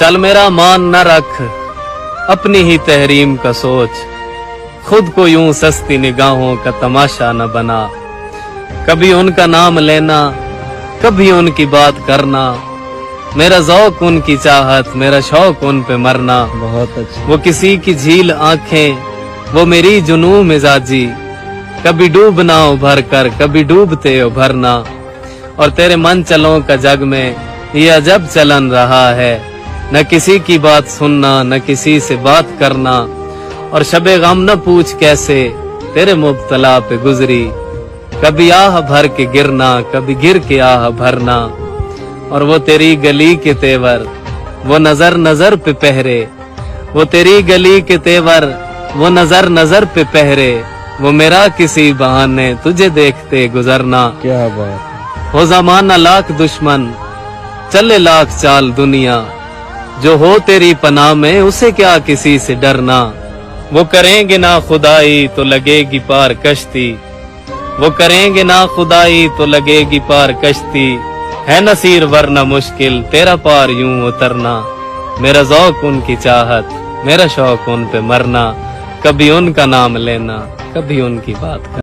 चल मेरा मान न रख अपनी ही तहरीम का सोच, खुद को यूं सस्ती निगाहों का तमाशा न बना। कभी उनका नाम लेना, कभी उनकी बात करना, मेरा ज़ौक उनकी चाहत, मेरा शौक उन पे मरना। बहुत अच्छा। वो किसी की झील आंखें, वो मेरी जुनून मिजाजी, कभी डूबना उभर कर, कभी डूबते उभरना। और तेरे मन चलों का जग में ये अजब चलन रहा है, न किसी की बात सुनना, न किसी से बात करना। और शबे गम न पूछ कैसे तेरे मुब्तला पे गुजरी, कभी आह भर के गिरना, कभी गिर के आह भरना। और वो तेरी गली के तेवर, वो नजर नजर पे पहरे, वो तेरी गली के तेवर, वो नजर नजर पे पहरे। वो मेरा किसी बहाने तुझे देखते गुजरना। क्या बात है। हो ज़माना लाख दुश्मन, चले लाख चाल दुनिया, जो हो तेरी पनाह में उसे क्या किसी से डरना। वो करेंगे ना खुदाई तो लगेगी पार कश्ती, वो करेंगे ना खुदाई तो लगेगी पार कश्ती। है नसीर वरना मुश्किल तेरा पार यूं उतरना। मेरा ज़ौक उनकी चाहत, मेरा शौक उन पे मरना। कभी उनका नाम लेना, कभी उनकी बात करना।